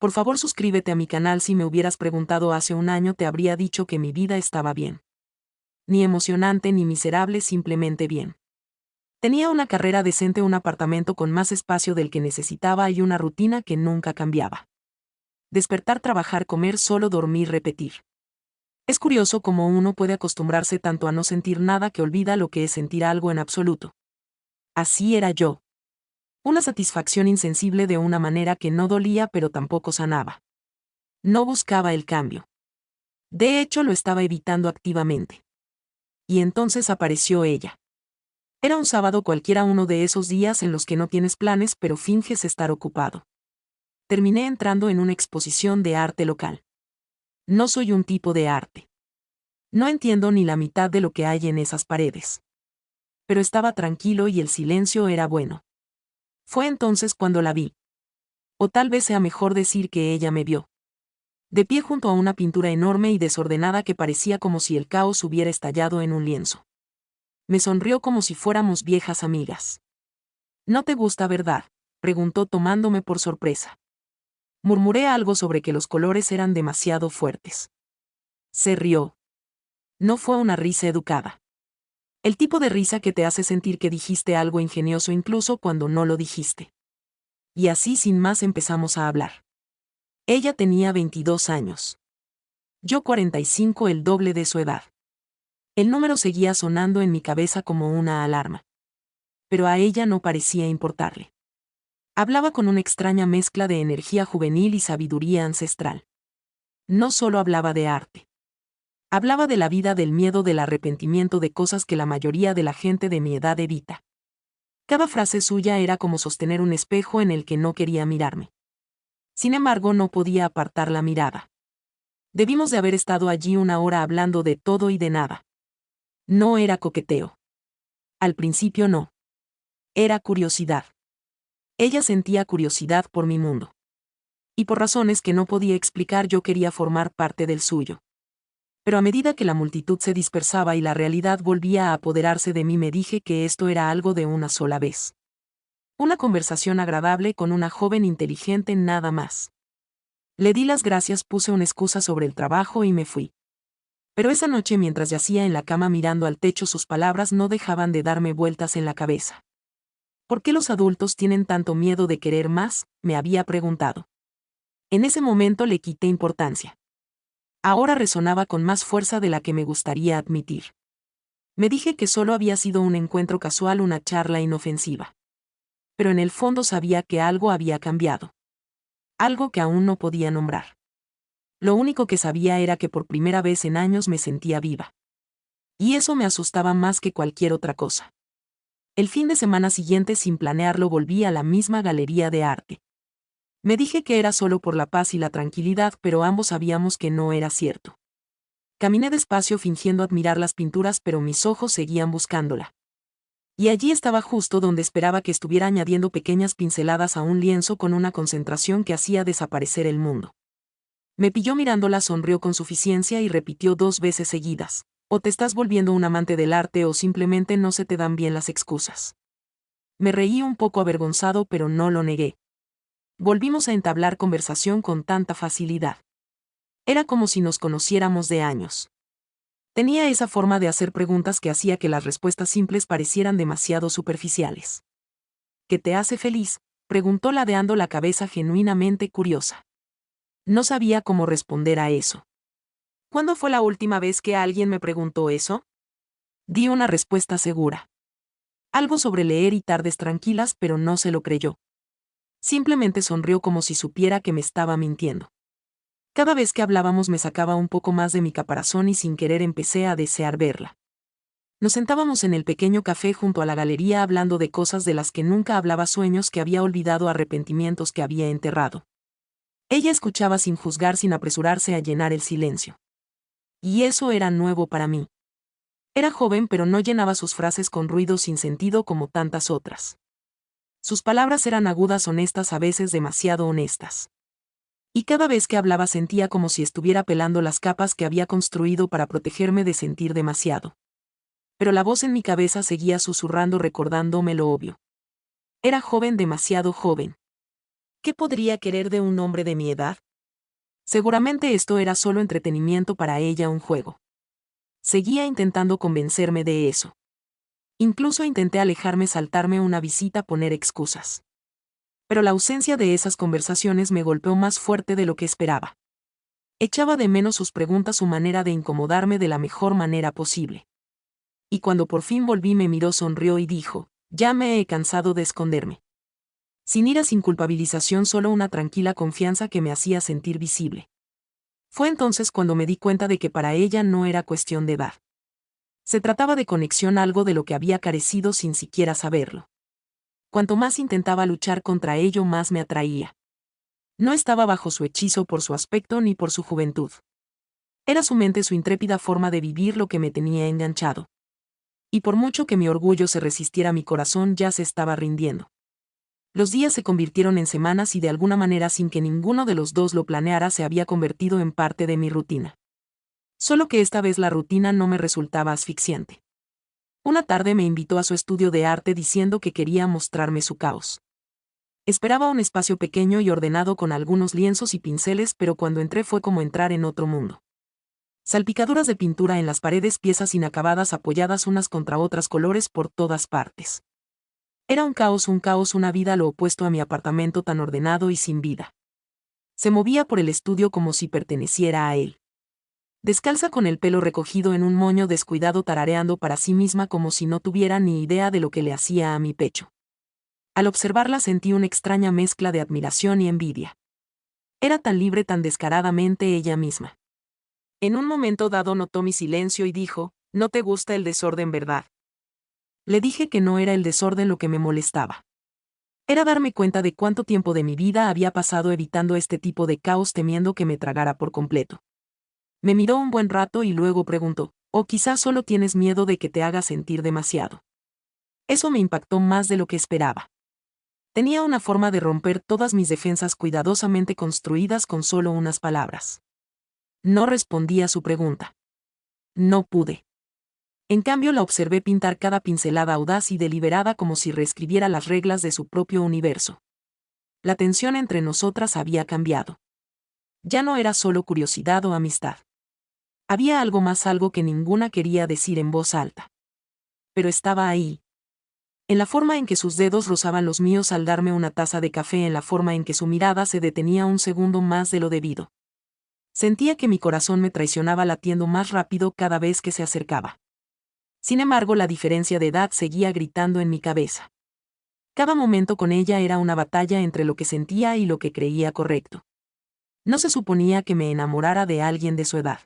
Por favor suscríbete a mi canal. Si me hubieras preguntado hace un año te habría dicho que mi vida estaba bien. Ni emocionante ni miserable, simplemente bien. Tenía una carrera decente, un apartamento con más espacio del que necesitaba y una rutina que nunca cambiaba. Despertar, trabajar, comer, solo dormir, repetir. Es curioso cómo uno puede acostumbrarse tanto a no sentir nada que olvida lo que es sentir algo en absoluto. Así era yo. Una satisfacción insensible de una manera que no dolía pero tampoco sanaba. No buscaba el cambio. De hecho, lo estaba evitando activamente. Y entonces apareció ella. Era un sábado cualquiera, uno de esos días en los que no tienes planes pero finges estar ocupado. Terminé entrando en una exposición de arte local. No soy un tipo de arte. No entiendo ni la mitad de lo que hay en esas paredes. Pero estaba tranquilo y el silencio era bueno. Fue entonces cuando la vi. O tal vez sea mejor decir que ella me vio. De pie junto a una pintura enorme y desordenada que parecía como si el caos hubiera estallado en un lienzo. Me sonrió como si fuéramos viejas amigas. ¿No te gusta, verdad?, preguntó tomándome por sorpresa. Murmuré algo sobre que los colores eran demasiado fuertes. Se rió. No fue una risa educada. El tipo de risa que te hace sentir que dijiste algo ingenioso incluso cuando no lo dijiste. Y así sin más empezamos a hablar. Ella tenía 22 años. Yo 45, el doble de su edad. El número seguía sonando en mi cabeza como una alarma. Pero a ella no parecía importarle. Hablaba con una extraña mezcla de energía juvenil y sabiduría ancestral. No solo hablaba de arte. Hablaba de la vida, del miedo, del arrepentimiento, de cosas que la mayoría de la gente de mi edad evita. Cada frase suya era como sostener un espejo en el que no quería mirarme. Sin embargo, no podía apartar la mirada. Debimos de haber estado allí una hora hablando de todo y de nada. No era coqueteo. Al principio no. Era curiosidad. Ella sentía curiosidad por mi mundo. Y por razones que no podía explicar yo quería formar parte del suyo. Pero a medida que la multitud se dispersaba y la realidad volvía a apoderarse de mí, me dije que esto era algo de una sola vez. Una conversación agradable con una joven inteligente, nada más. Le di las gracias, puse una excusa sobre el trabajo y me fui. Pero esa noche, mientras yacía en la cama mirando al techo, sus palabras no dejaban de darme vueltas en la cabeza. ¿Por qué los adultos tienen tanto miedo de querer más?, me había preguntado. En ese momento le quité importancia. Ahora resonaba con más fuerza de la que me gustaría admitir. Me dije que solo había sido un encuentro casual, una charla inofensiva. Pero en el fondo sabía que algo había cambiado. Algo que aún no podía nombrar. Lo único que sabía era que por primera vez en años me sentía viva. Y eso me asustaba más que cualquier otra cosa. El fin de semana siguiente, sin planearlo, volví a la misma galería de arte. Me dije que era solo por la paz y la tranquilidad, pero ambos sabíamos que no era cierto. Caminé despacio fingiendo admirar las pinturas, pero mis ojos seguían buscándola. Y allí estaba, justo donde esperaba que estuviera, añadiendo pequeñas pinceladas a un lienzo con una concentración que hacía desaparecer el mundo. Me pilló mirándola, sonrió con suficiencia y repitió 2 veces seguidas: o te estás volviendo un amante del arte o simplemente no se te dan bien las excusas. Me reí un poco avergonzado, pero no lo negué. Volvimos a entablar conversación con tanta facilidad. Era como si nos conociéramos de años. Tenía esa forma de hacer preguntas que hacía que las respuestas simples parecieran demasiado superficiales. ¿Qué te hace feliz?, preguntó, ladeando la cabeza, genuinamente curiosa. No sabía cómo responder a eso. ¿Cuándo fue la última vez que alguien me preguntó eso? Di una respuesta segura. Algo sobre leer y tardes tranquilas, pero no se lo creyó. Simplemente sonrió como si supiera que me estaba mintiendo. Cada vez que hablábamos me sacaba un poco más de mi caparazón y sin querer empecé a desear verla. Nos sentábamos en el pequeño café junto a la galería hablando de cosas de las que nunca hablaba, sueños que había olvidado, arrepentimientos que había enterrado. Ella escuchaba sin juzgar, sin apresurarse a llenar el silencio. Y eso era nuevo para mí. Era joven, pero no llenaba sus frases con ruido sin sentido como tantas otras. Sus palabras eran agudas, honestas, a veces demasiado honestas. Y cada vez que hablaba sentía como si estuviera pelando las capas que había construido para protegerme de sentir demasiado. Pero la voz en mi cabeza seguía susurrando, recordándome lo obvio. Era joven, demasiado joven. ¿Qué podría querer de un hombre de mi edad? Seguramente esto era solo entretenimiento para ella, un juego. Seguía intentando convencerme de eso. Incluso intenté alejarme, saltarme una visita, poner excusas. Pero la ausencia de esas conversaciones me golpeó más fuerte de lo que esperaba. Echaba de menos sus preguntas, su manera de incomodarme de la mejor manera posible. Y cuando por fin volví me miró, sonrió y dijo, ya me he cansado de esconderme. Sin ira, sin culpabilización, solo una tranquila confianza que me hacía sentir visible. Fue entonces cuando me di cuenta de que para ella no era cuestión de edad. Se trataba de conexión, algo de lo que había carecido sin siquiera saberlo. Cuanto más intentaba luchar contra ello, más me atraía. No estaba bajo su hechizo por su aspecto ni por su juventud. Era su mente, su intrépida forma de vivir lo que me tenía enganchado. Y por mucho que mi orgullo se resistiera, mi corazón ya se estaba rindiendo. Los días se convirtieron en semanas y de alguna manera, sin que ninguno de los dos lo planeara, se había convertido en parte de mi rutina. Solo que esta vez la rutina no me resultaba asfixiante. Una tarde me invitó a su estudio de arte diciendo que quería mostrarme su caos. Esperaba un espacio pequeño y ordenado con algunos lienzos y pinceles, pero cuando entré fue como entrar en otro mundo. Salpicaduras de pintura en las paredes, piezas inacabadas apoyadas unas contra otras, colores por todas partes. Era un caos, una vida lo opuesto a mi apartamento tan ordenado y sin vida. Se movía por el estudio como si perteneciera a él. Descalza, con el pelo recogido en un moño descuidado, tarareando para sí misma como si no tuviera ni idea de lo que le hacía a mi pecho. Al observarla sentí una extraña mezcla de admiración y envidia. Era tan libre, tan descaradamente ella misma. En un momento dado notó mi silencio y dijo, ¿no te gusta el desorden, verdad? Le dije que no era el desorden lo que me molestaba. Era darme cuenta de cuánto tiempo de mi vida había pasado evitando este tipo de caos, temiendo que me tragara por completo. Me miró un buen rato y luego preguntó, ¿o quizás solo tienes miedo de que te haga sentir demasiado? Eso me impactó más de lo que esperaba. Tenía una forma de romper todas mis defensas cuidadosamente construidas con solo unas palabras. No respondí a su pregunta. No pude. En cambio, la observé pintar cada pincelada audaz y deliberada, como si reescribiera las reglas de su propio universo. La tensión entre nosotras había cambiado. Ya no era solo curiosidad o amistad. Había algo más, algo que ninguna quería decir en voz alta. Pero estaba ahí. En la forma en que sus dedos rozaban los míos al darme una taza de café, en la forma en que su mirada se detenía un segundo más de lo debido. Sentía que mi corazón me traicionaba, latiendo más rápido cada vez que se acercaba. Sin embargo, la diferencia de edad seguía gritando en mi cabeza. Cada momento con ella era una batalla entre lo que sentía y lo que creía correcto. No se suponía que me enamorara de alguien de su edad.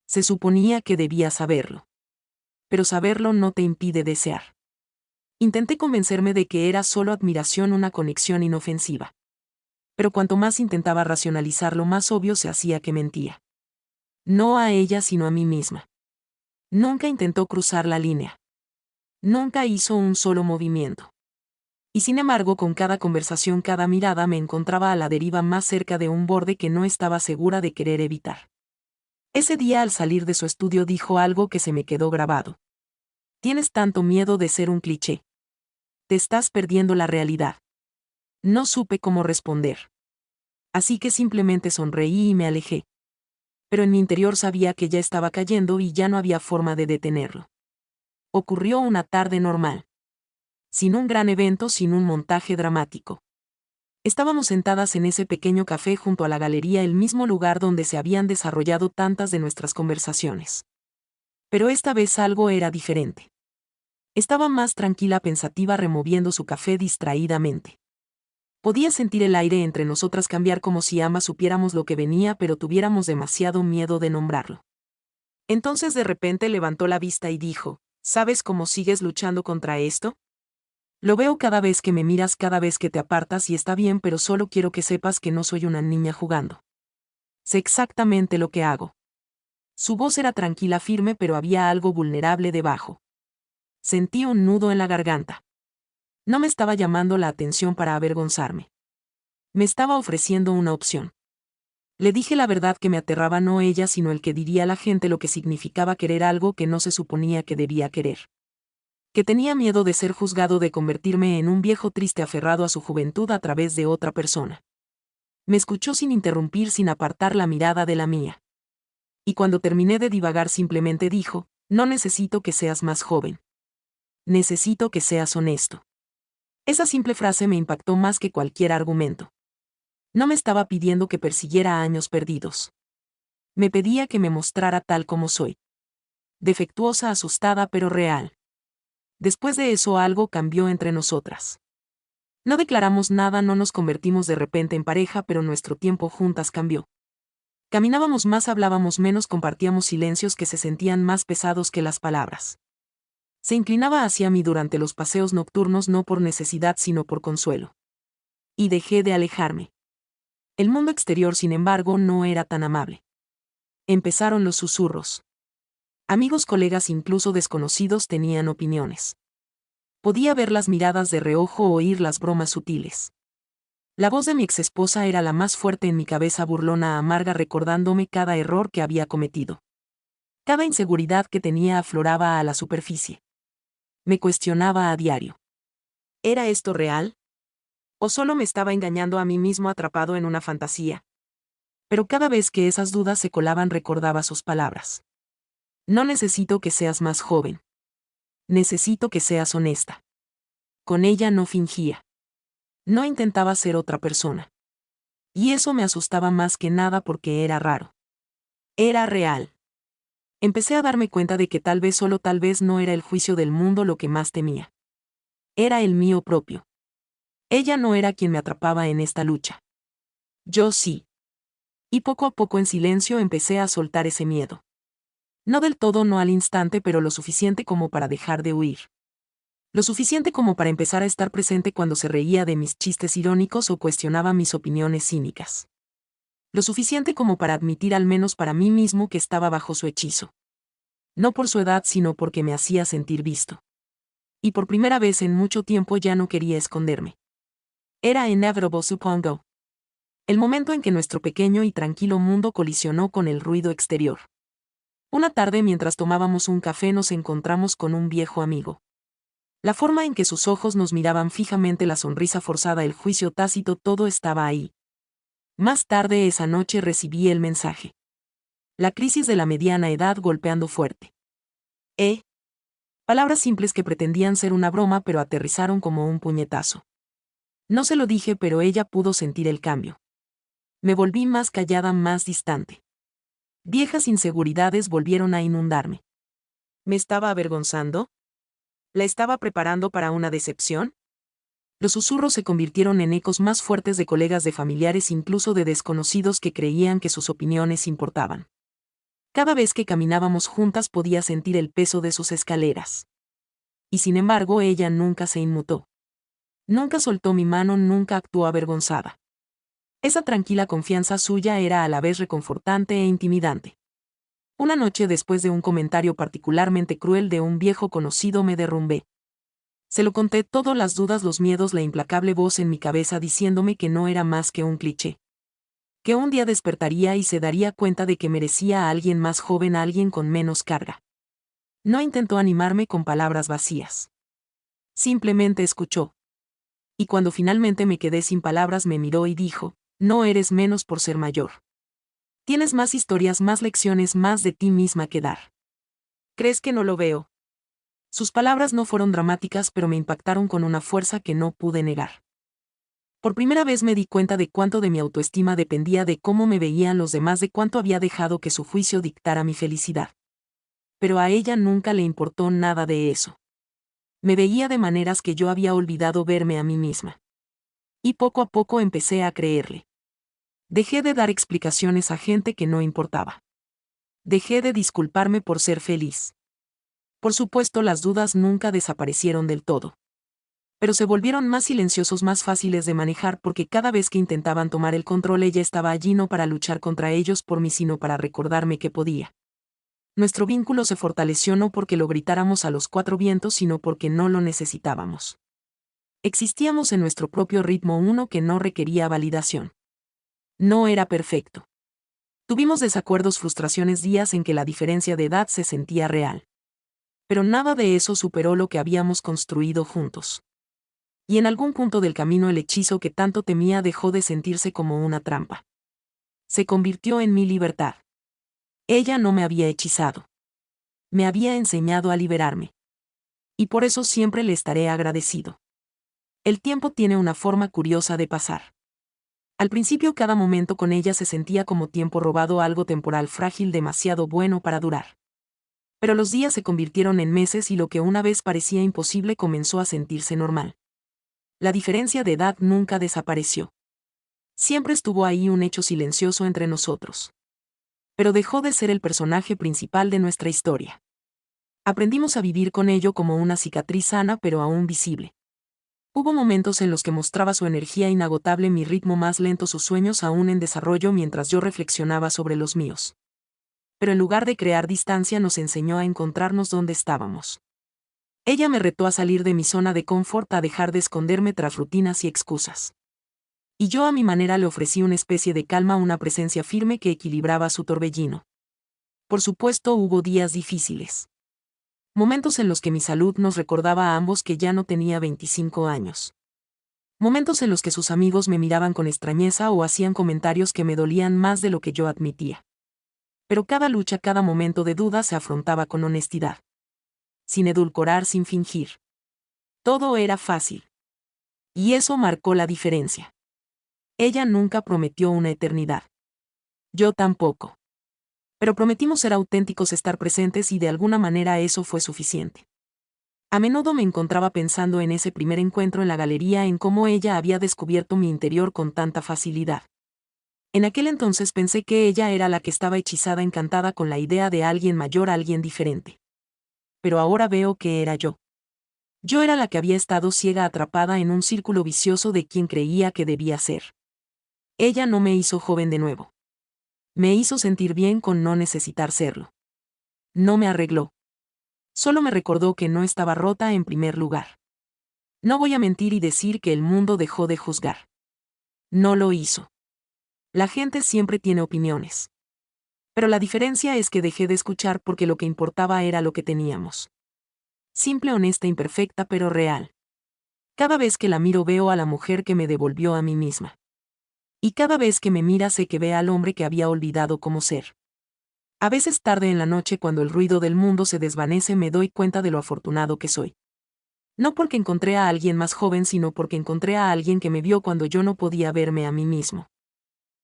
Se suponía que debía saberlo. Pero saberlo no te impide desear. Intenté convencerme de que era solo admiración, una conexión inofensiva. Pero cuanto más intentaba racionalizarlo, más obvio se hacía que mentía. No a ella, sino a mí misma. Nunca intentó cruzar la línea. Nunca hizo un solo movimiento. Y sin embargo, con cada conversación, cada mirada, me encontraba a la deriva, más cerca de un borde que no estaba segura de querer evitar. Ese día, al salir de su estudio, dijo algo que se me quedó grabado. Tienes tanto miedo de ser un cliché. Te estás perdiendo la realidad. No supe cómo responder. Así que simplemente sonreí y me alejé. Pero en mi interior sabía que ya estaba cayendo y ya no había forma de detenerlo. Ocurrió una tarde normal. Sin un gran evento, sin un montaje dramático. Estábamos sentadas en ese pequeño café junto a la galería, el mismo lugar donde se habían desarrollado tantas de nuestras conversaciones. Pero esta vez algo era diferente. Estaba más tranquila, pensativa, removiendo su café distraídamente. Podía sentir el aire entre nosotras cambiar, como si ambas supiéramos lo que venía, pero tuviéramos demasiado miedo de nombrarlo. Entonces de repente levantó la vista y dijo, ¿sabes cómo sigues luchando contra esto? Lo veo cada vez que me miras, cada vez que te apartas, y está bien, pero solo quiero que sepas que no soy una niña jugando. Sé exactamente lo que hago. Su voz era tranquila, firme, pero había algo vulnerable debajo. Sentí un nudo en la garganta. No me estaba llamando la atención para avergonzarme. Me estaba ofreciendo una opción. Le dije la verdad, que me aterraba no ella, sino el que diría la gente, lo que significaba querer algo que no se suponía que debía querer. Que tenía miedo de ser juzgado, de convertirme en un viejo triste aferrado a su juventud a través de otra persona. Me escuchó sin interrumpir, sin apartar la mirada de la mía. Y cuando terminé de divagar simplemente dijo: no necesito que seas más joven. Necesito que seas honesto. Esa simple frase me impactó más que cualquier argumento. No me estaba pidiendo que persiguiera años perdidos. Me pedía que me mostrara tal como soy. Defectuosa, asustada, pero real. Después de eso algo cambió entre nosotras. No declaramos nada, no nos convertimos de repente en pareja, pero nuestro tiempo juntas cambió. Caminábamos más, hablábamos menos, compartíamos silencios que se sentían más pesados que las palabras. Se inclinaba hacia mí durante los paseos nocturnos, no por necesidad sino por consuelo. Y dejé de alejarme. El mundo exterior, sin embargo, no era tan amable. Empezaron los susurros. Amigos, colegas, incluso desconocidos tenían opiniones. Podía ver las miradas de reojo o oír las bromas sutiles. La voz de mi exesposa era la más fuerte en mi cabeza, burlona, amarga, recordándome cada error que había cometido. Cada inseguridad que tenía afloraba a la superficie. Me cuestionaba a diario. ¿Era esto real? ¿O solo me estaba engañando a mí mismo, atrapado en una fantasía? Pero cada vez que esas dudas se colaban recordaba sus palabras. No necesito que seas más joven. Necesito que seas honesta. Con ella no fingía. No intentaba ser otra persona. Y eso me asustaba más que nada porque era raro. Era real. Empecé a darme cuenta de que tal vez, solo tal vez, no era el juicio del mundo lo que más temía. Era el mío propio. Ella no era quien me atrapaba en esta lucha. Yo sí. Y poco a poco, en silencio, empecé a soltar ese miedo. No del todo, no al instante, pero lo suficiente como para dejar de huir. Lo suficiente como para empezar a estar presente cuando se reía de mis chistes irónicos o cuestionaba mis opiniones cínicas. Lo suficiente como para admitir, al menos para mí mismo, que estaba bajo su hechizo. No por su edad, sino porque me hacía sentir visto. Y por primera vez en mucho tiempo ya no quería esconderme. Era inevitable, supongo. El momento en que nuestro pequeño y tranquilo mundo colisionó con el ruido exterior. Una tarde, mientras tomábamos un café, nos encontramos con un viejo amigo. La forma en que sus ojos nos miraban fijamente, la sonrisa forzada, el juicio tácito, todo estaba ahí. Más tarde esa noche recibí el mensaje. La crisis de la mediana edad golpeando fuerte. Palabras simples que pretendían ser una broma, pero aterrizaron como un puñetazo. No se lo dije, pero ella pudo sentir el cambio. Me volví más callada, más distante. Viejas inseguridades volvieron a inundarme. ¿Me estaba avergonzando? ¿La estaba preparando para una decepción? Los susurros se convirtieron en ecos más fuertes de colegas, de familiares, incluso de desconocidos que creían que sus opiniones importaban. Cada vez que caminábamos juntas podía sentir el peso de sus escaleras. Y sin embargo ella nunca se inmutó. Nunca soltó mi mano, nunca actuó avergonzada. Esa tranquila confianza suya era a la vez reconfortante e intimidante. Una noche, después de un comentario particularmente cruel de un viejo conocido, me derrumbé. Se lo conté todo, las dudas, los miedos, la implacable voz en mi cabeza diciéndome que no era más que un cliché. Que un día despertaría y se daría cuenta de que merecía a alguien más joven, a alguien con menos carga. No intentó animarme con palabras vacías. Simplemente escuchó. Y cuando finalmente me quedé sin palabras, me miró y dijo: no eres menos por ser mayor. Tienes más historias, más lecciones, más de ti misma que dar. ¿Crees que no lo veo? Sus palabras no fueron dramáticas, pero me impactaron con una fuerza que no pude negar. Por primera vez me di cuenta de cuánto de mi autoestima dependía de cómo me veían los demás, de cuánto había dejado que su juicio dictara mi felicidad. Pero a ella nunca le importó nada de eso. Me veía de maneras que yo había olvidado verme a mí misma. Y poco a poco empecé a creerle. Dejé de dar explicaciones a gente que no importaba. Dejé de disculparme por ser feliz. Por supuesto, las dudas nunca desaparecieron del todo. Pero se volvieron más silenciosos, más fáciles de manejar, porque cada vez que intentaban tomar el control ella estaba allí, no para luchar contra ellos por mí, sino para recordarme que podía. Nuestro vínculo se fortaleció no porque lo gritáramos a los cuatro vientos, sino porque no lo necesitábamos. Existíamos en nuestro propio ritmo, uno que no requería validación. No era perfecto. Tuvimos desacuerdos, frustraciones, días en que la diferencia de edad se sentía real. Pero nada de eso superó lo que habíamos construido juntos. Y en algún punto del camino el hechizo que tanto temía dejó de sentirse como una trampa. Se convirtió en mi libertad. Ella no me había hechizado. Me había enseñado a liberarme. Y por eso siempre le estaré agradecido. El tiempo tiene una forma curiosa de pasar. Al principio cada momento con ella se sentía como tiempo robado, algo temporal frágil, demasiado bueno para durar. Pero los días se convirtieron en meses y lo que una vez parecía imposible comenzó a sentirse normal. La diferencia de edad nunca desapareció. Siempre estuvo ahí, un hecho silencioso entre nosotros. Pero dejó de ser el personaje principal de nuestra historia. Aprendimos a vivir con ello como una cicatriz sana pero aún visible. Hubo momentos en los que mostraba su energía inagotable, mi ritmo más lento, sus sueños aún en desarrollo mientras yo reflexionaba sobre los míos. Pero en lugar de crear distancia nos enseñó a encontrarnos donde estábamos. Ella me retó a salir de mi zona de confort, a dejar de esconderme tras rutinas y excusas. Y yo a mi manera le ofrecí una especie de calma, una presencia firme que equilibraba su torbellino. Por supuesto hubo días difíciles. Momentos en los que mi salud nos recordaba a ambos que ya no tenía 25 años. Momentos en los que sus amigos me miraban con extrañeza o hacían comentarios que me dolían más de lo que yo admitía. Pero cada lucha, cada momento de duda se afrontaba con honestidad. Sin edulcorar, sin fingir. Todo era fácil. Y eso marcó la diferencia. Ella nunca prometió una eternidad. Yo tampoco. Pero prometimos ser auténticos, estar presentes, y de alguna manera eso fue suficiente. A menudo me encontraba pensando en ese primer encuentro en la galería, en cómo ella había descubierto mi interior con tanta facilidad. En aquel entonces pensé que ella era la que estaba hechizada, encantada con la idea de alguien mayor, alguien diferente. Pero ahora veo que era yo. Yo era la que había estado ciega, atrapada en un círculo vicioso de quien creía que debía ser. Ella no me hizo joven de nuevo. Me hizo sentir bien con no necesitar serlo. No me arregló. Solo me recordó que no estaba rota en primer lugar. No voy a mentir y decir que el mundo dejó de juzgar. No lo hizo. La gente siempre tiene opiniones. Pero la diferencia es que dejé de escuchar porque lo que importaba era lo que teníamos. Simple, honesta, imperfecta, pero real. Cada vez que la miro veo a la mujer que me devolvió a mí misma. Y cada vez que me mira sé que ve al hombre que había olvidado cómo ser. A veces tarde en la noche, cuando el ruido del mundo se desvanece, me doy cuenta de lo afortunado que soy. No porque encontré a alguien más joven, sino porque encontré a alguien que me vio cuando yo no podía verme a mí mismo.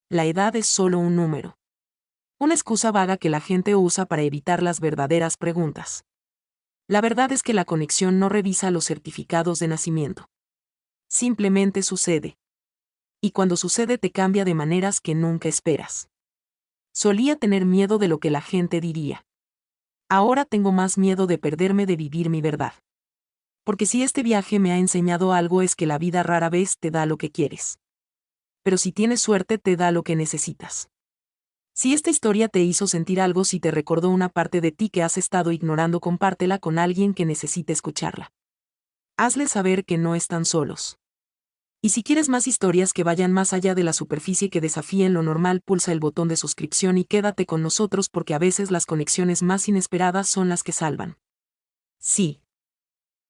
La edad es solo un número. Una excusa vaga que la gente usa para evitar las verdaderas preguntas. La verdad es que la conexión no revisa los certificados de nacimiento. Simplemente sucede. Y cuando sucede te cambia de maneras que nunca esperas. Solía tener miedo de lo que la gente diría. Ahora tengo más miedo de perderme, de vivir mi verdad. Porque si este viaje me ha enseñado algo es que la vida rara vez te da lo que quieres. Pero si tienes suerte te da lo que necesitas. Si esta historia te hizo sentir algo, si te recordó una parte de ti que has estado ignorando, compártela con alguien que necesite escucharla. Hazle saber que no están solos. Y si quieres más historias que vayan más allá de la superficie, que desafíen lo normal, pulsa el botón de suscripción y quédate con nosotros, porque a veces las conexiones más inesperadas son las que salvan. Sí.